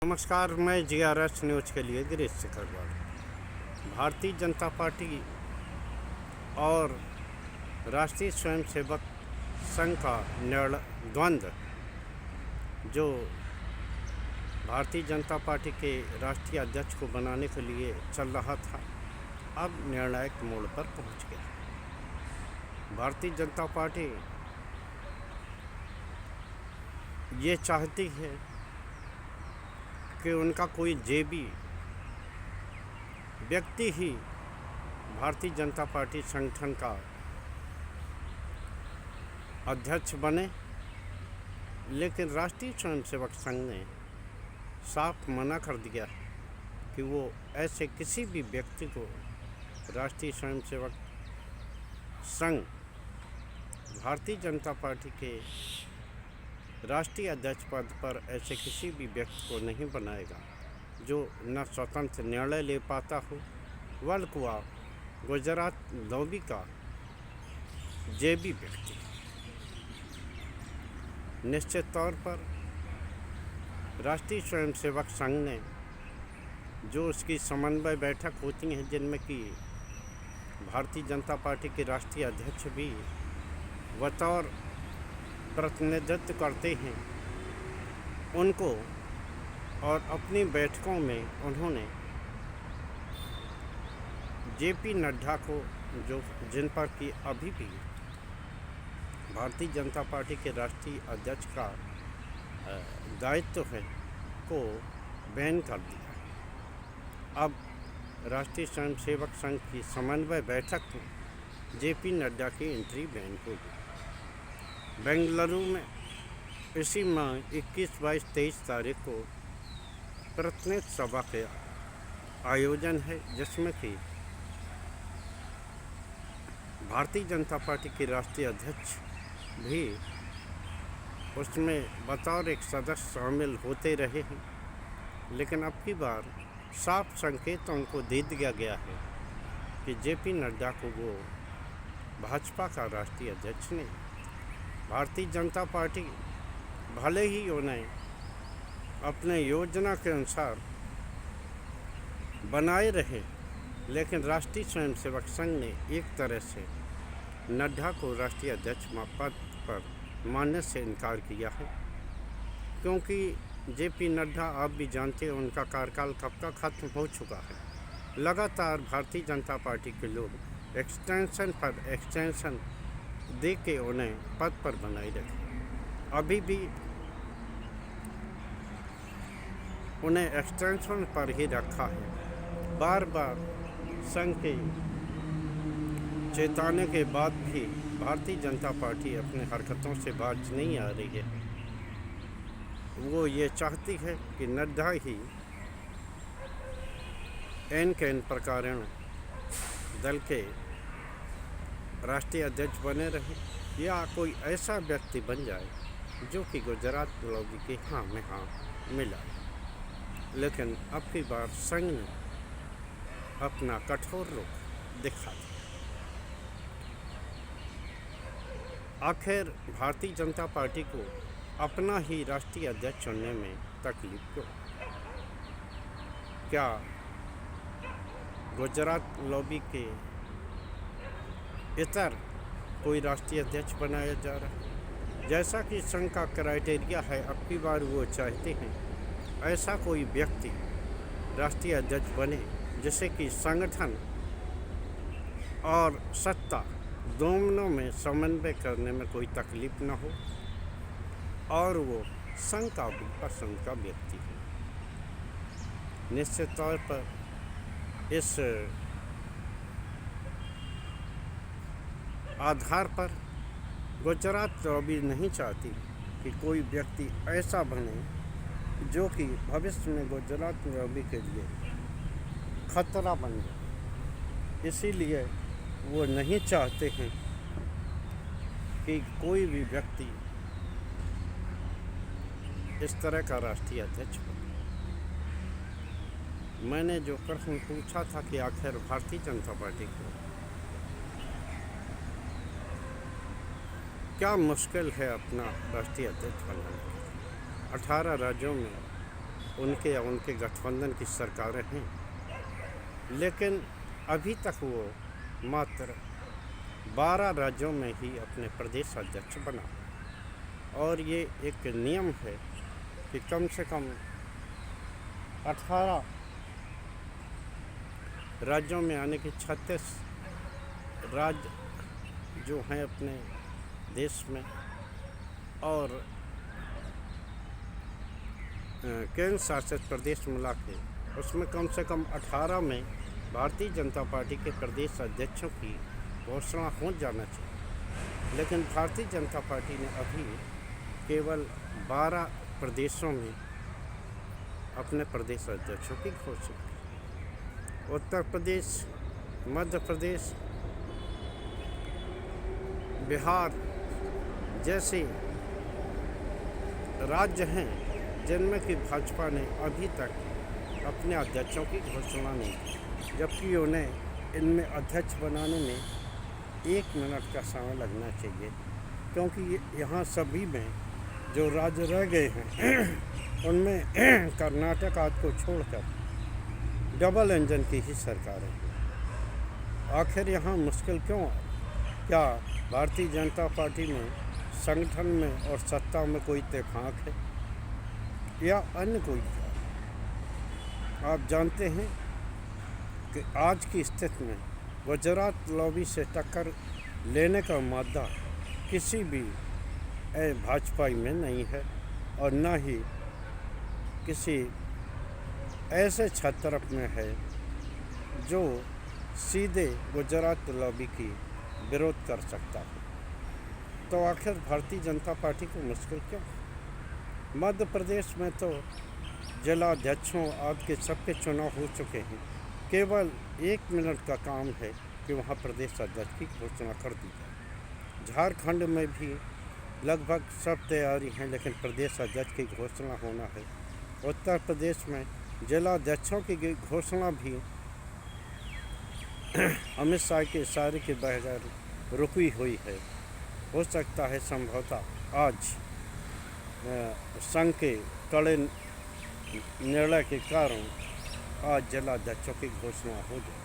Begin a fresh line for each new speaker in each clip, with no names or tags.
नमस्कार, मैं GRS news के लिए गिरीश सिकरवार। भारतीय जनता पार्टी और राष्ट्रीय स्वयंसेवक संघ का द्वंद्व जो भारतीय जनता पार्टी के राष्ट्रीय अध्यक्ष को बनाने के लिए चल रहा था, अब निर्णायक मोड़ पर पहुंच गया। भारतीय जनता पार्टी ये चाहती है कि उनका कोई जेबी व्यक्ति ही भारतीय जनता पार्टी संगठन का अध्यक्ष बने, लेकिन राष्ट्रीय स्वयंसेवक संघ ने साफ मना कर दिया कि वो ऐसे किसी भी व्यक्ति को राष्ट्रीय स्वयंसेवक संघ भारतीय जनता पार्टी के राष्ट्रीय अध्यक्ष पद पर ऐसे किसी भी व्यक्ति को नहीं बनाएगा जो न स्वतंत्र निर्णय ले पाता हो, बल्कि वह गुजरात लॉबी का जेबी व्यक्ति। निश्चित तौर पर राष्ट्रीय स्वयंसेवक संघ ने जो उसकी समन्वय बैठक होती हैं, जिनमें कि भारतीय जनता पार्टी के राष्ट्रीय अध्यक्ष भी बतौर प्रतिनिधित्व करते हैं, उनको और अपनी बैठकों में उन्होंने जेपी नड्डा को, जो जिन पर कि अभी भी भारतीय जनता पार्टी के राष्ट्रीय अध्यक्ष का दायित्व है, को बैन कर दिया। अब राष्ट्रीय स्वयंसेवक संघ की समन्वय बैठक में जेपी नड्डा की एंट्री बैन होगी। बेंगलुरु में इसी माह 21, 22, 23 तारीख को प्रतिनिधि सभा के आयोजन है, जिसमें कि भारतीय जनता पार्टी के राष्ट्रीय अध्यक्ष भी उसमें बतौर एक सदस्य शामिल होते रहे हैं, लेकिन अब की बार साफ संकेत उनको दे दिया गया है कि जेपी नड्डा को वो भाजपा का राष्ट्रीय अध्यक्ष नहीं। भारतीय जनता पार्टी भले ही उन्हें अपने योजना के अनुसार बनाए रहे, लेकिन राष्ट्रीय स्वयंसेवक संघ ने एक तरह से नड्डा को राष्ट्रीय अध्यक्ष पद पर मानने से इनकार किया है, क्योंकि जेपी नड्डा आप भी जानते हैं उनका कार्यकाल कब का खत्म हो चुका है। लगातार भारतीय जनता पार्टी के लोग एक्सटेंशन पर एक्सटेंशन दे के उन्हें पद पर बनाए रखे। अभी भी उन्हें एक्सटेंशन पर ही रखा है। बार बार संघ के चेताने के बाद भी भारतीय जनता पार्टी अपनी हरकतों से बाज नहीं आ रही है। वो ये चाहती है कि नड्डा ही एन के एन प्रकारेण दल के राष्ट्रीय अध्यक्ष बने रहे, या कोई ऐसा व्यक्ति बन जाए जो कि गुजरात लॉबी के हाँ में हाँ मिला। लेकिन अब की बार संघ ने अपना कठोर रुख दिखा दिया। आखिर भारतीय जनता पार्टी को अपना ही राष्ट्रीय अध्यक्ष चुनने में तकलीफ क्यों? क्या गुजरात लॉबी के इतर कोई राष्ट्रीय अध्यक्ष बनाया जा रहा है? जैसा कि संघ का क्राइटेरिया है, अब की बार वो चाहते हैं ऐसा कोई व्यक्ति राष्ट्रीय अध्यक्ष बने जिसे कि संगठन और सत्ता दोनों में समन्वय करने में कोई तकलीफ न हो, और वो संघ का भी पसंद का व्यक्ति है। निश्चित तौर पर इस आधार पर गुजरात लॉबी नहीं चाहती कि कोई व्यक्ति ऐसा बने जो कि भविष्य में गुजरात लॉबी के लिए खतरा बन जाए। इसीलिए वो नहीं चाहते हैं कि कोई भी व्यक्ति इस तरह का राष्ट्रीय अध्यक्ष बने। मैंने जो प्रश्न पूछा था कि आखिर भारतीय जनता पार्टी को क्या मुश्किल है अपना राष्ट्रीय अध्यक्ष बनाने के लिए। 18 राज्यों में उनके या उनके गठबंधन की सरकारें हैं, लेकिन अभी तक वो मात्र 12 राज्यों में ही अपने प्रदेश अध्यक्ष बना। और ये एक नियम है कि कम से कम 18 राज्यों में, यानी कि 36 राज्य जो हैं अपने देश में, और केंद्र शासित प्रदेश मिला के उसमें कम से कम 18 में भारतीय जनता पार्टी के प्रदेश अध्यक्षों की घोषणा हो जाना चाहिए। लेकिन भारतीय जनता पार्टी ने अभी केवल 12 प्रदेशों में अपने प्रदेश अध्यक्षों की घोषणा की। उत्तर प्रदेश, मध्य प्रदेश, बिहार जैसे राज्य हैं जिनमें कि भाजपा ने अभी तक अपने अध्यक्षों की घोषणा नहीं की, जबकि उन्हें इनमें अध्यक्ष बनाने में 1 मिनट का समय लगना चाहिए, क्योंकि यहाँ सभी में जो राज्य रह गए हैं उनमें कर्नाटक आदि को छोड़कर डबल इंजन की ही सरकार है। आखिर यहाँ मुश्किल क्यों है? क्या भारतीय जनता पार्टी में संगठन में और सत्ता में कोई इत्तेफाक है या अन्य कोई कारण? आप जानते हैं कि आज की स्थिति में गुजरात लॉबी से टक्कर लेने का मादा किसी भी भाजपाई में नहीं है, और न ही किसी ऐसे छत्रप में है जो सीधे गुजरात लॉबी की विरोध कर सकता है। तो आखिर भारतीय जनता पार्टी को मुश्किल क्यों? मध्य प्रदेश में तो जिला अध्यक्षों आदि के सबके चुनाव हो चुके हैं। केवल 1 मिनट का काम है कि वहाँ प्रदेश अध्यक्ष की घोषणा कर दी जाए। झारखंड में भी लगभग सब तैयारी हैं, लेकिन प्रदेश अध्यक्ष की घोषणा होना है। उत्तर प्रदेश में जिला अध्यक्षों की घोषणा भी अमित शाह के इशारे के बगैर रुकी हुई है। हो सकता है संभवतः आज संघ के कड़े निर्णय के कारण आज जिला अध्यक्षों की घोषणा हो जाए।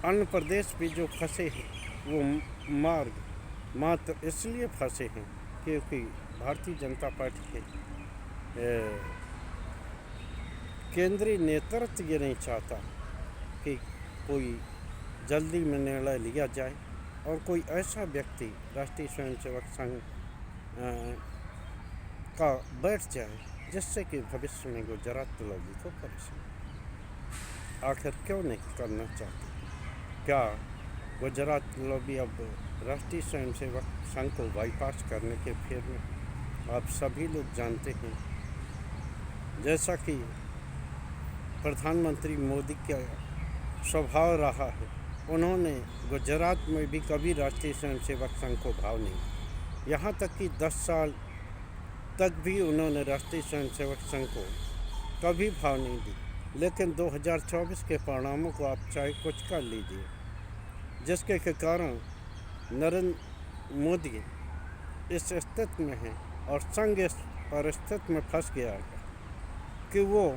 अन्य प्रदेश भी जो फंसे हैं वो मार्ग मात्र इसलिए फंसे हैं क्योंकि भारतीय जनता पार्टी के केंद्रीय नेतृत्व ये नहीं चाहता कि कोई जल्दी में निर्णय लिया जाए और कोई ऐसा व्यक्ति राष्ट्रीय स्वयंसेवक संघ का बैठ जाए जिससे कि भविष्य में गुजरात लॉबी को परेशान। आखिर क्यों नहीं करना चाहते? क्या गुजरात लॉबी अब राष्ट्रीय स्वयंसेवक संघ को बाईपास करने के फेर में? आप सभी लोग जानते हैं, जैसा कि प्रधानमंत्री मोदी का स्वभाव रहा है, उन्होंने गुजरात में भी कभी राष्ट्रीय स्वयंसेवक संघ को भाव नहीं दिया। यहाँ तक कि 10 साल तक भी उन्होंने राष्ट्रीय स्वयंसेवक संघ को कभी भाव नहीं दी। लेकिन 2024 के परिणामों को आप चाहे कुछ कर लीजिए, जिसके कारण नरेंद्र मोदी इस स्थिति में है और संघ इस परिस्थिति में फंस गया है कि वो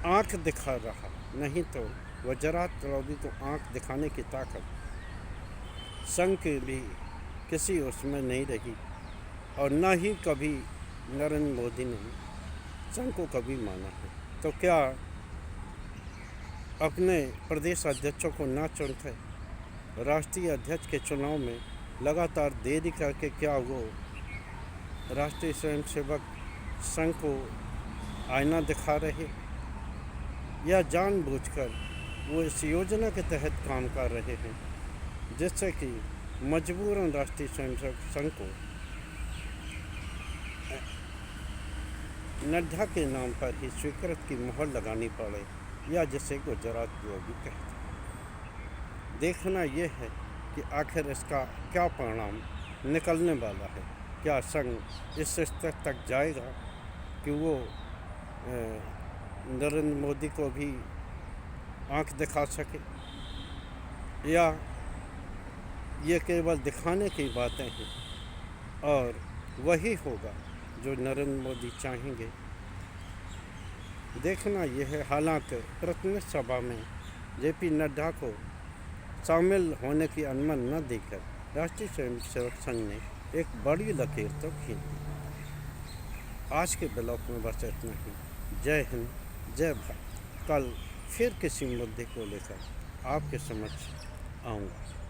आंख दिखा रहा, नहीं तो गुजरात लॉबी को आंख दिखाने की ताकत संघ के भी किसी उसमें नहीं रही, और न ही कभी नरेंद्र मोदी ने संघ को कभी माना है। तो क्या अपने प्रदेश अध्यक्षों को ना चुनते? राष्ट्रीय अध्यक्ष के चुनाव में लगातार देरी करके क्या वो राष्ट्रीय स्वयंसेवक संघ को आईना दिखा रहे, या जानबूझकर वो इस योजना के तहत काम कर रहे हैं जिससे कि मजबूरन राष्ट्रीय स्वयंसेवक संघ को नड्डा के नाम पर ही स्वीकृत की मोहर लगानी पड़े, या जिसे गुजरात लॉबी कहते हैं। देखना ये है कि आखिर इसका क्या परिणाम निकलने वाला है। क्या संघ इस स्तर तक जाएगा कि वो नरेंद्र मोदी को भी आंख दिखा सके, या ये केवल दिखाने की बातें हैं और वही होगा जो नरेंद्र मोदी चाहेंगे। देखना यह है, हालांकि प्रतिनिधि सभा में जेपी नड्डा को शामिल होने की अनुमति न देकर राष्ट्रीय स्वयंसेवक संघ ने एक बड़ी लकीर तो खींची। आज के ब्लॉग में बस इतना ही। जय हिंद, जय भारत। कल फिर किसी मुद्दे को लेकर आपके समक्ष आऊँगा।